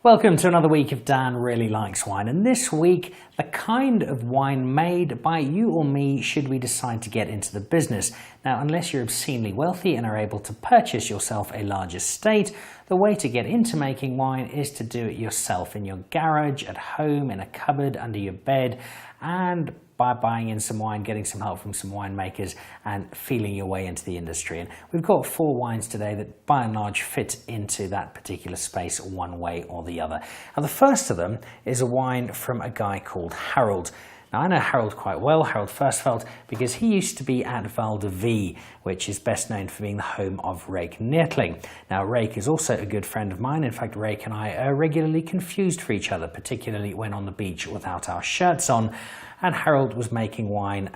Welcome to another week of Dan Really Likes Wine, and this week, the kind of wine made by you or me should we decide to get into the business. Now, unless you're obscenely wealthy and are able to purchase yourself a large estate, the way to get into making wine is to do it yourself in your garage, at home, in a cupboard, under your bed, and by buying in some wine, getting some help from some winemakers and feeling your way into the industry. And we've got 4 wines today that by and large fit into that particular space one way or the other. Now the first of them is a wine from a guy called Harold. Now I know Harold quite well, Harold Versveld, because he used to be at Val de Vie, which is best known for being the home of Rake Neertling. Now Rake is also a good friend of mine. In fact, Rake and I are regularly confused for each other, particularly when on the beach without our shirts on. And Harold was making wine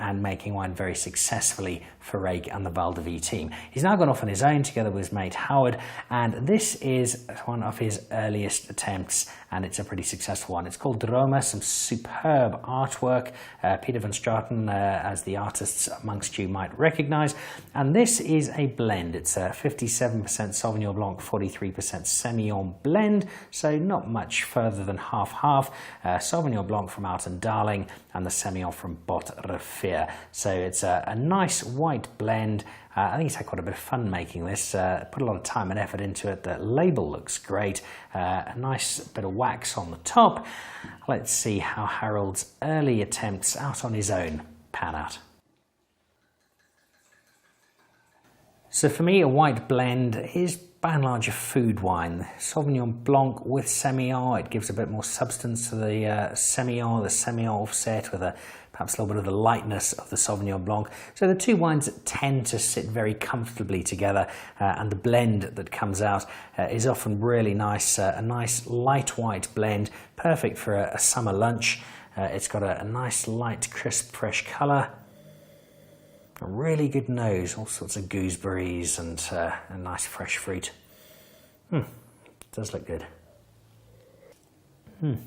very successfully for Rake and the Val de Vie team. He's now gone off on his own together with his mate Howard, and this is one of his earliest attempts, and it's a pretty successful one. It's called Droma, some superb artwork. Peter van Straten, as the artists amongst you might recognize. And this is a blend. It's a 57% Sauvignon Blanc, 43% Semillon blend, so not much further than half-half. Sauvignon Blanc from Outen Darling and the Semillon from Bot Refair. So it's a nice white blend. I think he's had quite a bit of fun making this, put a lot of time and effort into it. The label looks great, a nice bit of wax on the top. Let's see how Harold's early attempts out on his own pan out. So for me, a white blend is by and large a food wine. Sauvignon Blanc with Semillon, it gives a bit more substance to the Semillon offset with perhaps a little bit of the lightness of the Sauvignon Blanc. So the two wines tend to sit very comfortably together, and the blend that comes out is often really nice, a nice light white blend, perfect for a summer lunch. It's got a nice light crisp fresh colour. A really good nose, all sorts of gooseberries and a nice fresh fruit. Does look good. And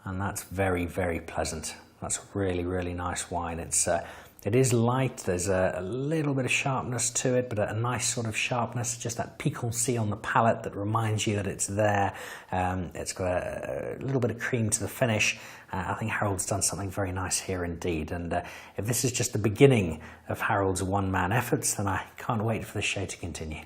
that's very, very pleasant. That's a really, really nice wine. It is light, there's a little bit of sharpness to it, but a nice sort of sharpness, just that piquancy on the palate that reminds you that it's there. It's got a little bit of cream to the finish. I think Harold's done something very nice here indeed. And if this is just the beginning of Harold's one-man efforts, then I can't wait for the show to continue.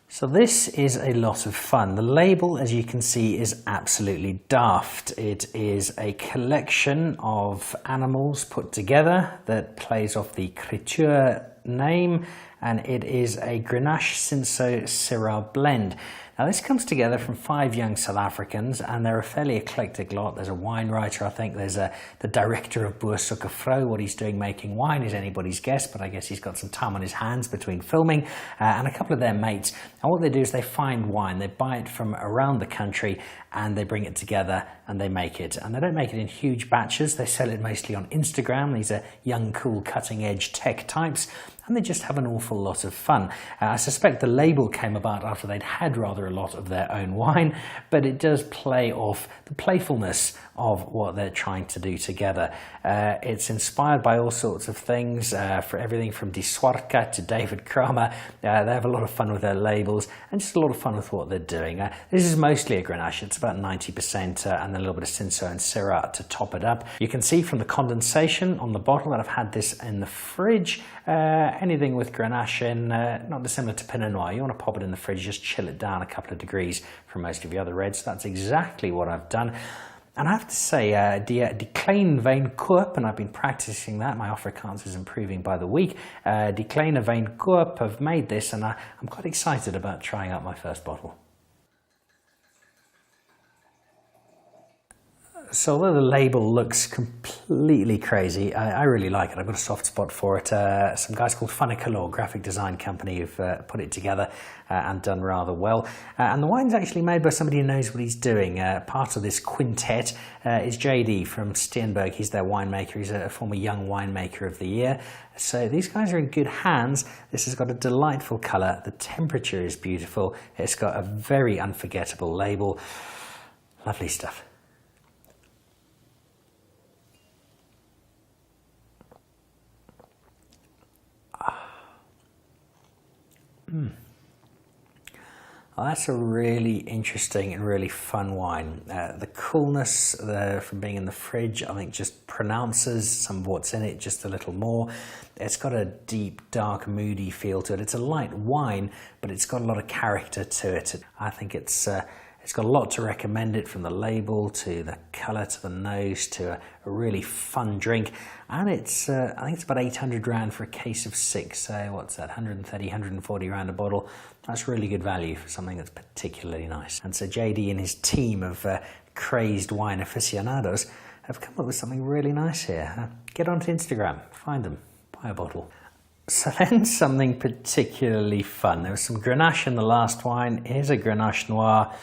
So this is a lot of fun. The label, as you can see, is absolutely daft. It is a collection of animals put together that plays off the Créature name, and it is a Grenache Cinsault Syrah blend. Now this comes together from 5 young South Africans, and they're a fairly eclectic lot. There's a wine writer, I think. There's the director of Boer Suckervrou. What he's doing making wine is anybody's guess, but I guess he's got some time on his hands between filming, and a couple of their mates. And what they do is they find wine, they buy it from around the country, and they bring it together and they make it. And they don't make it in huge batches. They sell it mostly on Instagram. These are young, cool, cutting-edge tech types, and they just have an awful lot of fun. I suspect the label came about after they'd had rather a lot of their own wine, but it does play off the playfulness of what they're trying to do together. It's inspired by all sorts of things, for everything from Die Swartka to David Kramer. They have a lot of fun with their labels and just a lot of fun with what they're doing. This is mostly a Grenache. It's about 90%, and then a little bit of Cinsault and Syrah to top it up. You can see from the condensation on the bottle that I've had this in the fridge. Anything with Grenache in, not dissimilar to Pinot Noir. You want to pop it in the fridge, just chill it down a couple of degrees from most of the other reds. So that's exactly what I've done. And I have to say, die Kleine Wijn Koöp, and I've been practicing that, my Afrikaans is improving by the week. Die Kleine Wijn Koöp have made this, and I'm quite excited about trying out my first bottle. So although the label looks completely crazy, I really like it. I've got a soft spot for it. Some guys called Funnicolor, graphic design company, who've put it together and done rather well. And the wine's actually made by somebody who knows what he's doing. Part of this quintet is JD from Steenberg. He's their winemaker. He's a former Young Winemaker of the Year. So these guys are in good hands. This has got a delightful colour. The temperature is beautiful. It's got a very unforgettable label. Lovely stuff. Well, that's a really interesting and really fun wine. The coolness from being in the fridge, I think, just pronounces some of what's in it just a little more. It's got a deep, dark, moody feel to it. It's a light wine, but it's got a lot of character to it. I think it's got a lot to recommend it, from the label to the colour to the nose to a really fun drink. And it's I think it's about 800 Rand for a case of 6. So what's that, 130, 140 Rand a bottle? That's really good value for something that's particularly nice. And so JD and his team of crazed wine aficionados have come up with something really nice here. Get onto Instagram, find them, buy a bottle. So then something particularly fun. There was some Grenache in the last wine. Here's a Grenache Noir.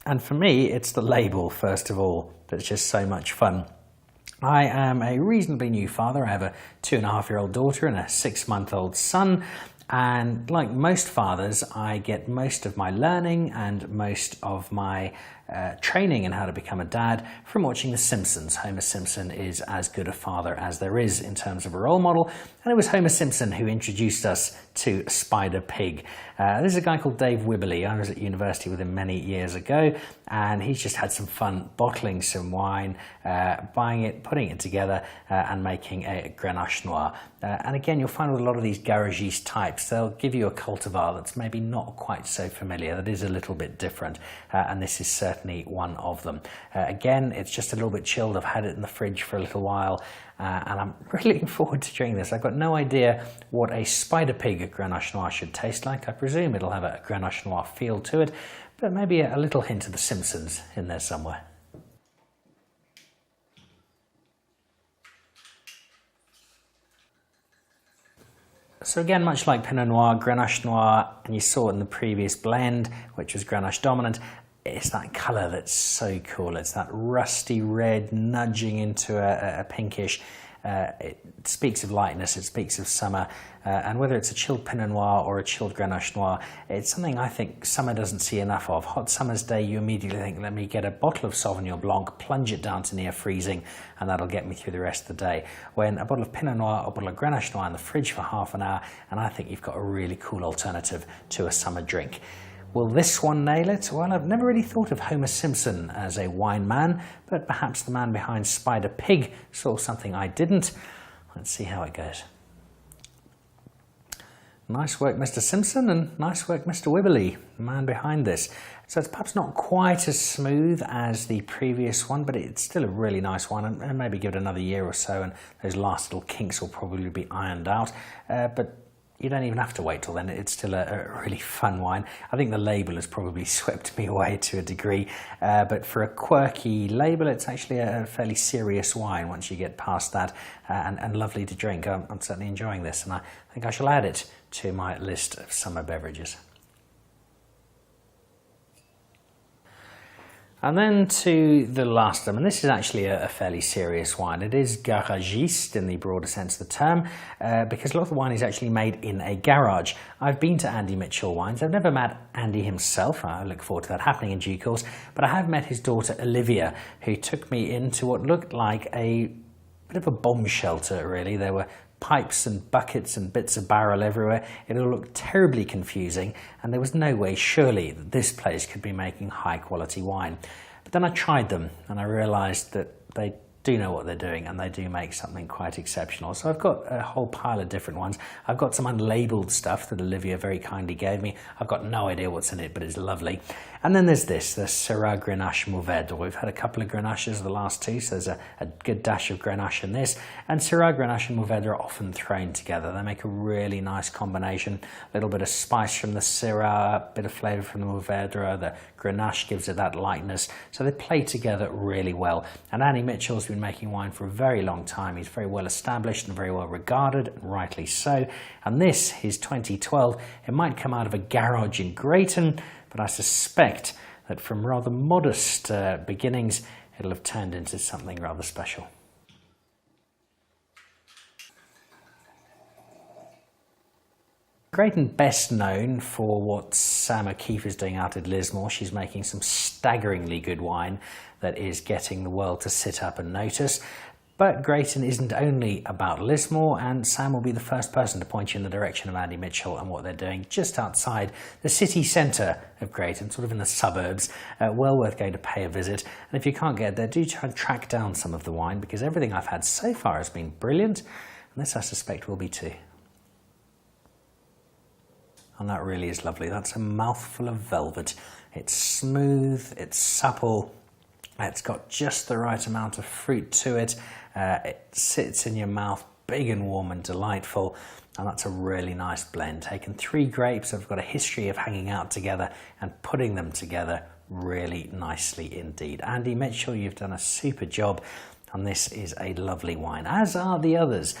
And for me, it's the label, first of all, that's just so much fun. I am a reasonably new father. I have a 2.5-year-old daughter and a 6-month-old son. And like most fathers, I get most of my learning and most of my training in how to become a dad from watching The Simpsons. Homer Simpson is as good a father as there is in terms of a role model. And it was Homer Simpson who introduced us to Spider Pig. This is a guy called Dave Wibberley. I was at university with him many years ago, and he's just had some fun bottling some wine, buying it, putting it together, and making a Grenache Noir. And again, you'll find with a lot of these garagiste types, they'll give you a cultivar that's maybe not quite so familiar, that is a little bit different, and this is certainly one of them. Again, it's just a little bit chilled. I've had it in the fridge for a little while, and I'm really looking forward to drinking this. I've got no idea what a Spider Pig Grenache Noir should taste like. I presume it'll have a Grenache Noir feel to it, but maybe a little hint of The Simpsons in there somewhere. So again, much like Pinot Noir, Grenache Noir, and you saw it in the previous blend, which was Grenache dominant, it's that colour that's so cool. It's that rusty red nudging into a pinkish. It speaks of lightness, it speaks of summer, and whether it's a chilled Pinot Noir or a chilled Grenache Noir, it's something I think summer doesn't see enough of. Hot summer's day, you immediately think, let me get a bottle of Sauvignon Blanc, plunge it down to near freezing, and that'll get me through the rest of the day. When a bottle of Pinot Noir or a bottle of Grenache Noir in the fridge for half an hour, and I think you've got a really cool alternative to a summer drink. Will this one nail it? Well, I've never really thought of Homer Simpson as a wine man, but perhaps the man behind Spider Pig saw something I didn't. Let's see how it goes. Nice work, Mr. Simpson, and nice work, Mr. Wibberley, the man behind this. So it's perhaps not quite as smooth as the previous one, but it's still a really nice one, and maybe give it another year or so, and those last little kinks will probably be ironed out. But you don't even have to wait till then. It's still a really fun wine. I think the label has probably swept me away to a degree, but for a quirky label, it's actually a fairly serious wine once you get past that, and lovely to drink. I'm certainly enjoying this, and I think I shall add it to my list of summer beverages. And then to the last of them, and this is actually a fairly serious wine. It is garagiste in the broader sense of the term, because a lot of the wine is actually made in a garage. I've been to Andy Mitchell Wines. I've never met Andy himself. I look forward to that happening in due course, but I have met his daughter Olivia, who took me into what looked like a bit of a bomb shelter, really. There were pipes and buckets and bits of barrel everywhere. It all looked terribly confusing, and there was no way, surely, that this place could be making high quality wine. But then I tried them, and I realised that they do know what they're doing, and they do make something quite exceptional. So I've got a whole pile of different ones. I've got some unlabelled stuff that Olivia very kindly gave me. I've got no idea what's in it, but it's lovely. And then there's this, the Syrah Grenache Mourvèdre. We've had a couple of Grenaches the last two, so there's a good dash of Grenache in this. And Syrah Grenache and Mourvèdre are often thrown together. They make a really nice combination. A little bit of spice from the Syrah, a bit of flavour from the Mourvèdre. The Grenache gives it that lightness. So they play together really well. And Andy Mitchell's been making wine for a very long time. He's very well established and very well regarded, and rightly so. And this, his 2012, it might come out of a garage in Grayton, but I suspect that from rather modest beginnings, it'll have turned into something rather special. Grayton best known for what Sam O'Keefe is doing out at Lismore. She's making some staggeringly good wine that is getting the world to sit up and notice. But Greaton isn't only about Lismore, and Sam will be the first person to point you in the direction of Andy Mitchell and what they're doing just outside the city centre of Greaton, sort of in the suburbs. Well worth going to pay a visit. And if you can't get there, do try and track down some of the wine, because everything I've had so far has been brilliant, and this I suspect will be too. And that really is lovely. That's a mouthful of velvet. It's smooth, it's supple, it's got just the right amount of fruit to it. It sits in your mouth big and warm and delightful, and that's a really nice blend. Taken 3 grapes that have got a history of hanging out together and putting them together really nicely indeed. Andy Mitchell, you've done a super job, and this is a lovely wine, as are the others.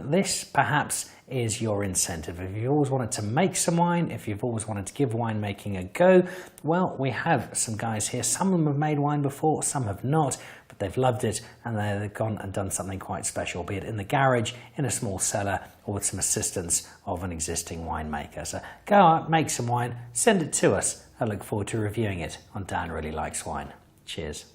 This perhaps is your incentive. If you've always wanted to make some wine, if you've always wanted to give winemaking a go, well, we have some guys here. Some of them have made wine before, some have not, but they've loved it, and they've gone and done something quite special, be it in the garage, in a small cellar, or with some assistance of an existing winemaker. So go out, make some wine, send it to us. I look forward to reviewing it on Dan Really Likes Wine. Cheers.